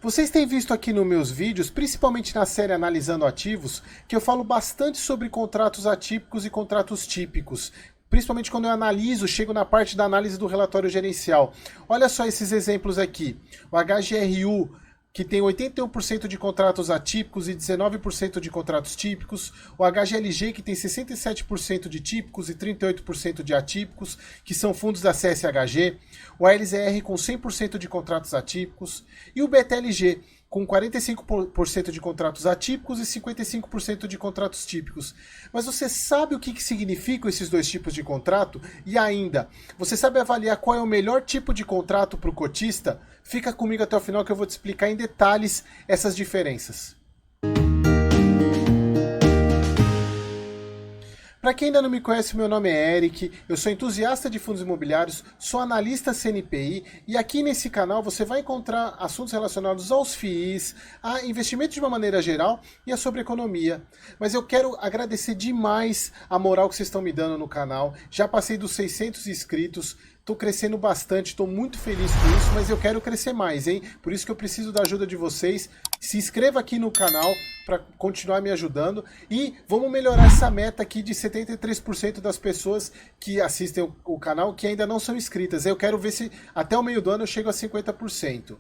Vocês têm visto aqui nos meus vídeos, principalmente na série Analisando Ativos, que eu falo bastante sobre contratos atípicos e contratos típicos. Principalmente quando eu analiso, chego na parte da análise do relatório gerencial. Olha só esses exemplos aqui. O HGRU, que tem 81% de contratos atípicos e 19% de contratos típicos. O HGLG, que tem 67% de típicos e 38% de atípicos, que são fundos da CSHG. O ALZR, com 100% de contratos atípicos. E o BTLG, com 45% de contratos atípicos e 55% de contratos típicos. Mas você sabe o que significam esses dois tipos de contrato? E ainda, você sabe avaliar qual é o melhor tipo de contrato para o cotista? Fica comigo até o final que eu vou te explicar em detalhes essas diferenças. Para quem ainda não me conhece, meu nome é Eric, eu sou entusiasta de fundos imobiliários, sou analista CNPI e aqui nesse canal você vai encontrar assuntos relacionados aos FIIs, a investimento de uma maneira geral e a sobre economia. Mas eu quero agradecer demais a moral que vocês estão me dando no canal, já passei dos 600 inscritos, estou crescendo bastante, estou muito feliz com isso, mas eu quero crescer mais, hein? Por isso que eu preciso da ajuda de vocês. Se inscreva aqui no canal para continuar me ajudando e vamos melhorar essa meta aqui de 73% das pessoas que assistem o canal que ainda não são inscritas. Eu quero ver se até o meio do ano eu chego a 50%.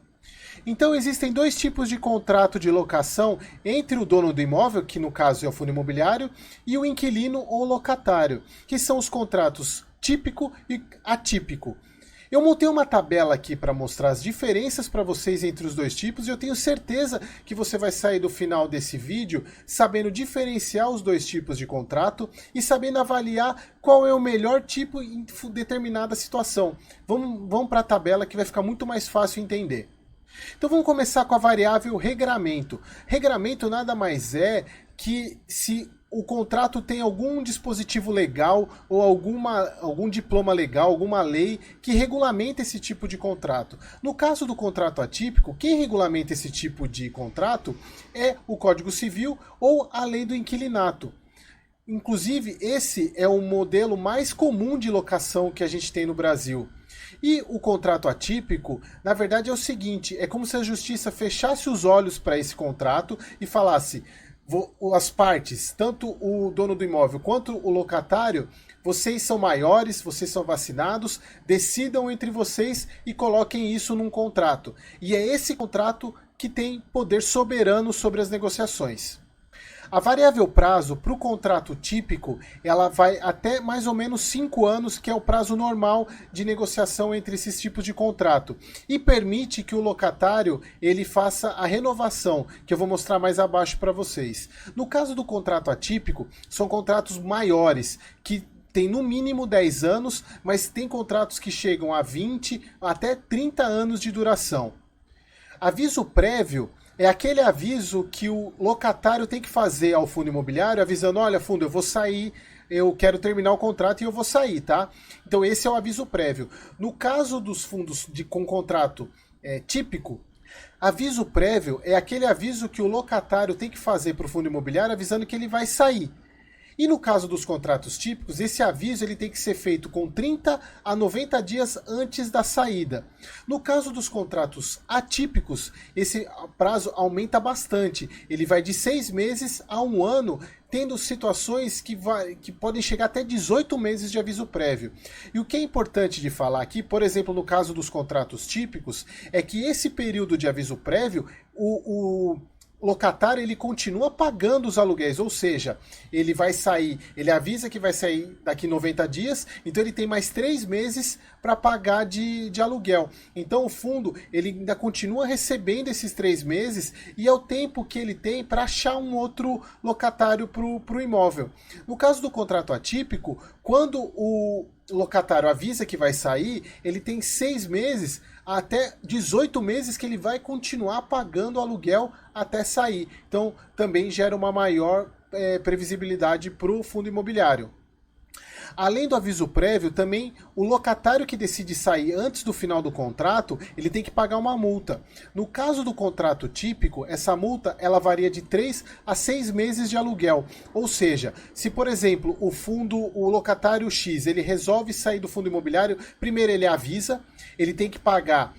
Então existem dois tipos de contrato de locação entre o dono do imóvel, que no caso é o fundo imobiliário, e o inquilino ou locatário, que são os contratos típico e atípico. Eu montei uma tabela aqui para mostrar as diferenças para vocês entre os dois tipos e eu tenho certeza que você vai sair do final desse vídeo sabendo diferenciar os dois tipos de contrato e sabendo avaliar qual é o melhor tipo em determinada situação. Vamos para a tabela que vai ficar muito mais fácil entender. Então vamos começar com a variável regramento. Regramento nada mais é que se o contrato tem algum dispositivo legal ou algum diploma legal, alguma lei que regulamenta esse tipo de contrato. No caso do contrato atípico, quem regulamenta esse tipo de contrato é o Código Civil ou a lei do inquilinato. Inclusive, esse é o modelo mais comum de locação que a gente tem no Brasil. E o contrato atípico, na verdade, é o seguinte, é como se a justiça fechasse os olhos para esse contrato e falasse: as partes, tanto o dono do imóvel quanto o locatário, vocês são maiores, vocês são vacinados, decidam entre vocês e coloquem isso num contrato. E é esse contrato que tem poder soberano sobre as negociações. A variável prazo para o contrato típico, ela vai até mais ou menos 5 anos, que é o prazo normal de negociação entre esses tipos de contrato. E permite que o locatário ele faça a renovação, que eu vou mostrar mais abaixo para vocês. No caso do contrato atípico, são contratos maiores, que tem no mínimo 10 anos, mas tem contratos que chegam a 20 até 30 anos de duração. Aviso prévio é aquele aviso que o locatário tem que fazer ao fundo imobiliário, avisando: olha, fundo, eu vou sair, eu quero terminar o contrato e eu vou sair, tá? Então esse é o aviso prévio. No caso dos fundos com contrato típico, aviso prévio é aquele aviso que o locatário tem que fazer para o fundo imobiliário avisando que ele vai sair. E no caso dos contratos típicos, esse aviso ele tem que ser feito com 30 a 90 dias antes da saída. No caso dos contratos atípicos, esse prazo aumenta bastante. Ele vai de 6 meses a 1 ano, tendo situações que podem chegar até 18 meses de aviso prévio. E o que é importante de falar aqui, por exemplo, no caso dos contratos típicos, é que esse período de aviso prévio, o locatário ele continua pagando os aluguéis, ou seja, ele vai sair, ele avisa que vai sair daqui 90 dias, então ele tem mais 3 meses para pagar de aluguel. Então o fundo ele ainda continua recebendo esses 3 meses e é o tempo que ele tem para achar um outro locatário para o imóvel. No caso do contrato atípico, quando o locatário avisa que vai sair, ele tem 6 meses até 18 meses que ele vai continuar pagando o aluguel até sair. Então também gera uma maior previsibilidade para o fundo imobiliário. Além do aviso prévio, também o locatário que decide sair antes do final do contrato, ele tem que pagar uma multa. No caso do contrato típico, essa multa ela varia de 3 a 6 meses de aluguel. Ou seja, se por exemplo o locatário X, ele resolve sair do fundo imobiliário, primeiro ele avisa, ele tem que pagar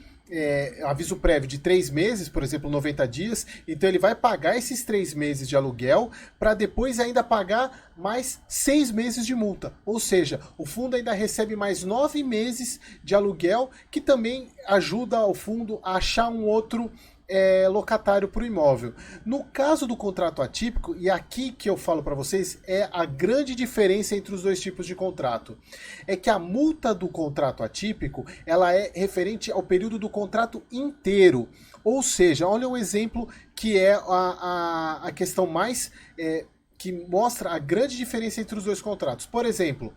aviso prévio de 3 meses, por exemplo, 90 dias, então ele vai pagar esses 3 meses de aluguel para depois ainda pagar mais 6 meses de multa. Ou seja, o fundo ainda recebe mais 9 meses de aluguel, que também ajuda o fundo a achar um outro locatário para o imóvel. No caso do contrato atípico, e aqui que eu falo para vocês, é a grande diferença entre os dois tipos de contrato. É que a multa do contrato atípico, ela é referente ao período do contrato inteiro. Ou seja, olha um exemplo que é a questão mais... que mostra a grande diferença entre os dois contratos. Por exemplo,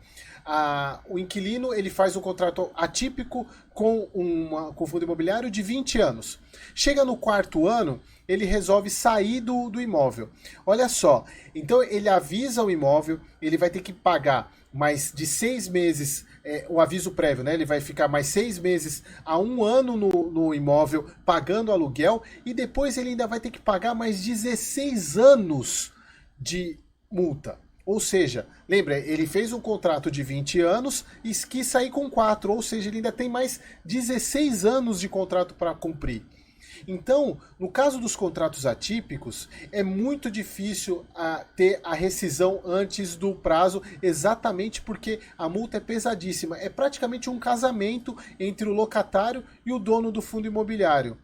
o inquilino ele faz um contrato atípico com o fundo imobiliário de 20 anos. Chega no 4º ano, ele resolve sair do imóvel. Olha só, então ele avisa o imóvel, ele vai ter que pagar mais de 6 meses, o aviso prévio, né? Ele vai ficar mais 6 meses a 1 ano no imóvel pagando aluguel, e depois ele ainda vai ter que pagar mais 16 anos de multa. Ou seja, lembra, ele fez um contrato de 20 anos e quis sair com 4, ou seja, ele ainda tem mais 16 anos de contrato para cumprir. Então, no caso dos contratos atípicos, é muito difícil ter a rescisão antes do prazo, exatamente porque a multa é pesadíssima. É praticamente um casamento entre o locatário e o dono do fundo imobiliário.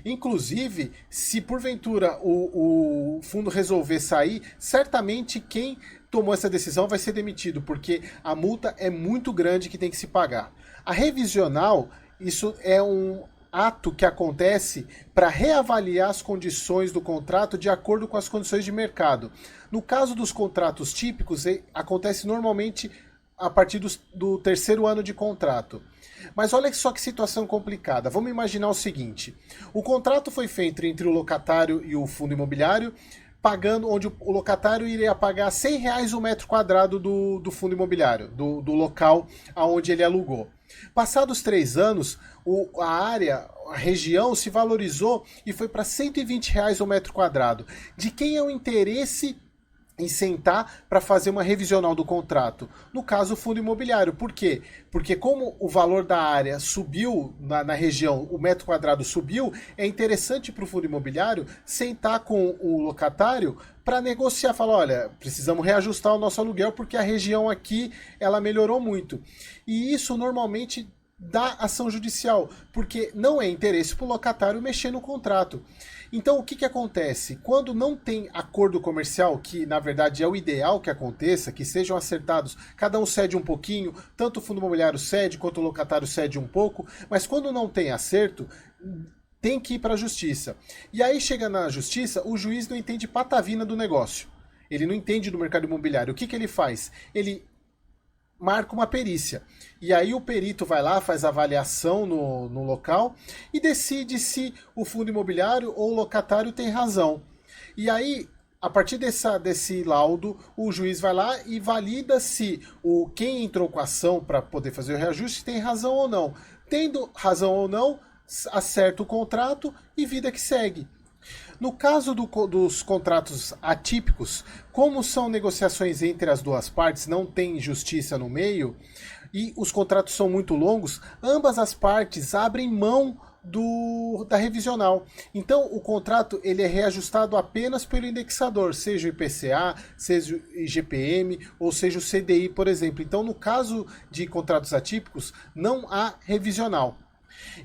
Inclusive, se porventura o fundo resolver sair, certamente quem tomou essa decisão vai ser demitido, porque a multa é muito grande que tem que se pagar. A revisional, isso é um ato que acontece para reavaliar as condições do contrato de acordo com as condições de mercado. No caso dos contratos típicos, acontece normalmente a partir do 3º ano de contrato. Mas olha só que situação complicada. Vamos imaginar o seguinte: o contrato foi feito entre o locatário e o fundo imobiliário, onde o locatário iria pagar R$100 o metro quadrado do fundo imobiliário, do local aonde ele alugou. Passados 3 anos, a região se valorizou e foi para R$120 o metro quadrado. De quem é o interesse em sentar para fazer uma revisional do contrato? No caso, o fundo imobiliário. Por quê? Porque como o valor da área subiu na região, o metro quadrado subiu, é interessante para o fundo imobiliário sentar com o locatário para negociar, falar, olha, precisamos reajustar o nosso aluguel porque a região aqui ela melhorou muito. E isso normalmente dá ação judicial, porque não é interesse para o locatário mexer no contrato. Então, o que acontece? Quando não tem acordo comercial, que na verdade é o ideal que aconteça, que sejam acertados, cada um cede um pouquinho, tanto o fundo imobiliário cede, quanto o locatário cede um pouco, mas quando não tem acerto, tem que ir para a justiça. E aí chega na justiça, o juiz não entende patavina do negócio. Ele não entende do mercado imobiliário. O que ele faz? Ele marca uma perícia. E aí o perito vai lá, faz a avaliação no local e decide se o fundo imobiliário ou o locatário tem razão. E aí, a partir desse laudo, o juiz vai lá e valida se quem entrou com a ação para poder fazer o reajuste tem razão ou não. Tendo razão ou não, acerta o contrato e vida que segue. No caso dos contratos atípicos, como são negociações entre as duas partes, não tem justiça no meio, e os contratos são muito longos, ambas as partes abrem mão da revisional. Então o contrato ele é reajustado apenas pelo indexador, seja o IPCA, seja o IGPM ou seja o CDI, por exemplo. Então no caso de contratos atípicos não há revisional.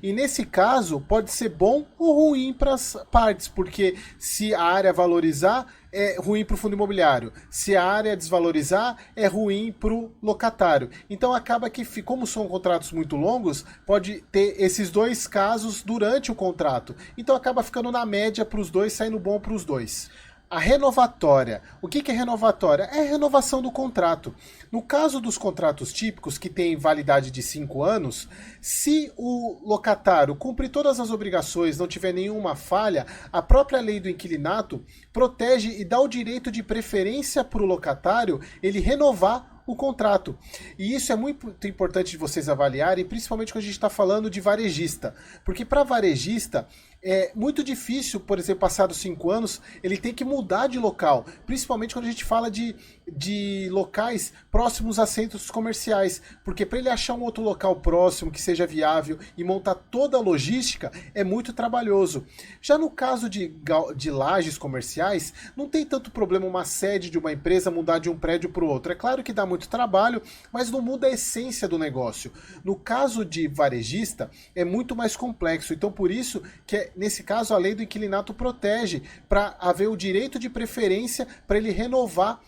E nesse caso pode ser bom ou ruim para as partes, porque se a área valorizar é ruim para o fundo imobiliário, se a área desvalorizar é ruim para o locatário. Então acaba que, como são contratos muito longos, pode ter esses dois casos durante o contrato. Então acaba ficando na média para os dois, saindo bom para os dois. A renovatória. O que é renovatória? É a renovação do contrato. No caso dos contratos típicos, que têm validade de 5 anos, se o locatário cumprir todas as obrigações, não tiver nenhuma falha, a própria lei do inquilinato protege e dá o direito de preferência para o locatário ele renovar o contrato. E isso é muito importante de vocês avaliarem, principalmente quando a gente está falando de varejista. Porque para varejista, É muito difícil, por exemplo, passados 5 anos, ele tem que mudar de local. Principalmente quando a gente fala de locais próximos a centros comerciais. Porque para ele achar um outro local próximo que seja viável e montar toda a logística, é muito trabalhoso. Já no caso de lajes comerciais, não tem tanto problema uma sede de uma empresa mudar de um prédio para o outro. É claro que dá muito trabalho, mas não muda a essência do negócio. No caso de varejista, é muito mais complexo. Então, por isso que nesse caso, a lei do inquilinato protege para haver o direito de preferência para ele renovar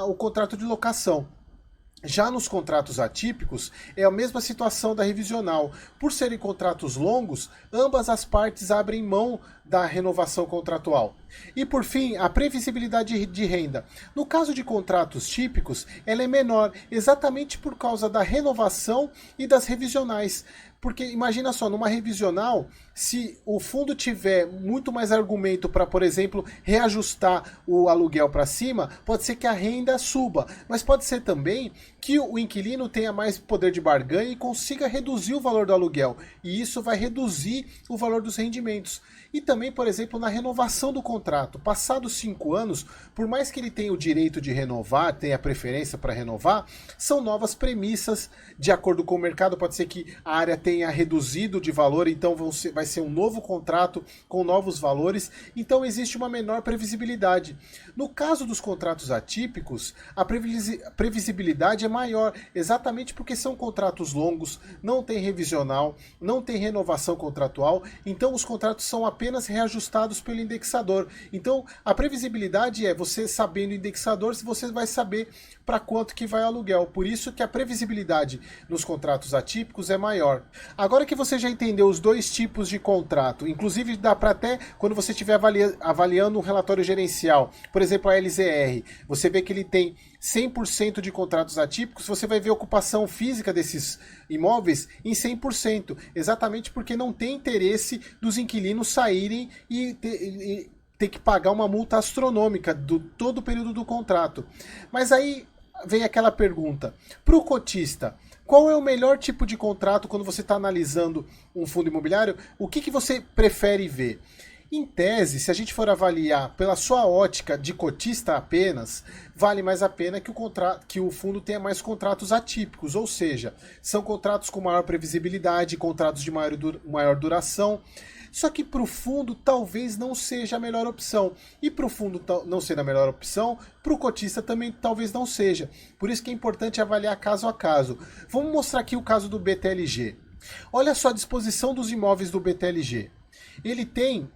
o contrato de locação. Já nos contratos atípicos, é a mesma situação da revisional. Por serem contratos longos, ambas as partes abrem mão da renovação contratual. E por fim, a previsibilidade de renda. No caso de contratos típicos, ela é menor, exatamente por causa da renovação e das revisionais. Porque imagina só, numa revisional, se o fundo tiver muito mais argumento para, por exemplo, reajustar o aluguel para cima, pode ser que a renda suba. Mas pode ser também que o inquilino tenha mais poder de barganha e consiga reduzir o valor do aluguel. E isso vai reduzir o valor dos rendimentos. E também, por exemplo, na renovação do contrato. Passados 5 anos, por mais que ele tenha o direito de renovar, tenha preferência para renovar, são novas premissas. De acordo com o mercado, pode ser que a área tenha reduzido de valor, então vai ser um novo contrato com novos valores. Então existe uma menor previsibilidade. No caso dos contratos atípicos, a previsibilidade é maior, exatamente porque são contratos longos, não tem revisional, não tem renovação contratual, então os contratos são apenas reajustados pelo indexador. Então a previsibilidade é você sabendo o indexador, se você vai saber para quanto que vai o aluguel. Por isso que a previsibilidade nos contratos atípicos é maior. Agora que você já entendeu os dois tipos de contrato, inclusive dá para até, quando você estiver avaliando um relatório gerencial, por exemplo a LZR, você vê que ele tem 100% de contratos atípicos, você vai ver a ocupação física desses imóveis em 100%, exatamente porque não tem interesse dos inquilinos saírem e ter que pagar uma multa astronômica do todo o período do contrato. Mas aí vem aquela pergunta, para o cotista, qual é o melhor tipo de contrato quando você está analisando um fundo imobiliário? O que você prefere ver? Em tese, se a gente for avaliar pela sua ótica de cotista apenas, vale mais a pena que o fundo tenha mais contratos atípicos, ou seja, são contratos com maior previsibilidade, contratos de maior duração. Só que para o fundo talvez não seja a melhor opção. E para o fundo não ser a melhor opção, para o cotista também talvez não seja. Por isso que é importante avaliar caso a caso. Vamos mostrar aqui o caso do BTLG. Olha só a disposição dos imóveis do BTLG. Ele tem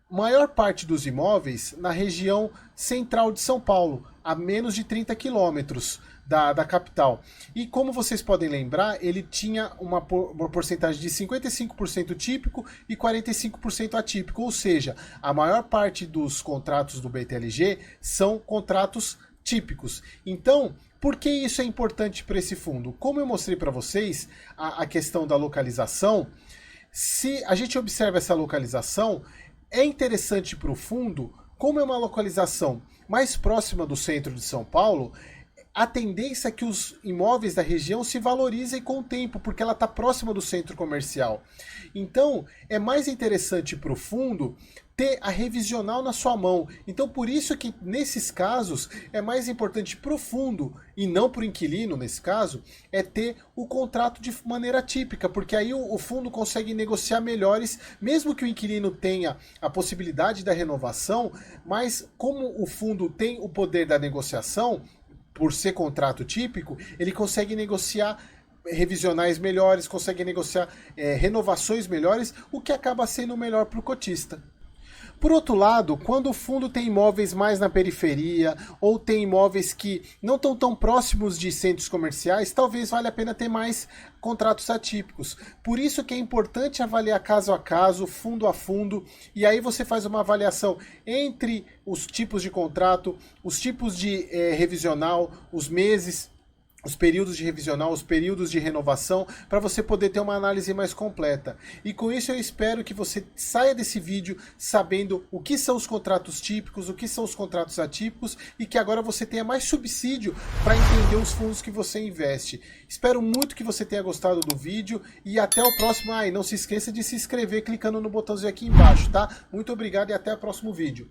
maior parte dos imóveis na região central de São Paulo, a menos de 30 quilômetros da capital. E como vocês podem lembrar, ele tinha uma porcentagem de 55% típico e 45% atípico, ou seja, a maior parte dos contratos do BTLG são contratos típicos. Então, por que isso é importante para esse fundo? Como eu mostrei para vocês, a questão da localização, se a gente observa essa localização, é interessante para o fundo, como é uma localização mais próxima do centro de São Paulo, a tendência é que os imóveis da região se valorizem com o tempo, porque ela está próxima do centro comercial. Então, é mais interessante para o fundo ter a revisional na sua mão. Então, por isso que, nesses casos, é mais importante para o fundo, e não para o inquilino, nesse caso, é ter o contrato de maneira típica, porque aí o fundo consegue negociar melhores, mesmo que o inquilino tenha a possibilidade da renovação, mas como o fundo tem o poder da negociação, por ser contrato típico, ele consegue negociar revisionais melhores, consegue negociar renovações melhores, o que acaba sendo melhor para o cotista. Por outro lado, quando o fundo tem imóveis mais na periferia ou tem imóveis que não estão tão próximos de centros comerciais, talvez valha a pena ter mais contratos atípicos. Por isso que é importante avaliar caso a caso, fundo a fundo, e aí você faz uma avaliação entre os tipos de contrato, os tipos de revisional, os meses, os períodos de revisional, os períodos de renovação, para você poder ter uma análise mais completa. E com isso eu espero que você saia desse vídeo sabendo o que são os contratos típicos, o que são os contratos atípicos e que agora você tenha mais subsídio para entender os fundos que você investe. Espero muito que você tenha gostado do vídeo e até o próximo. E não se esqueça de se inscrever clicando no botãozinho aqui embaixo, tá? Muito obrigado e até o próximo vídeo.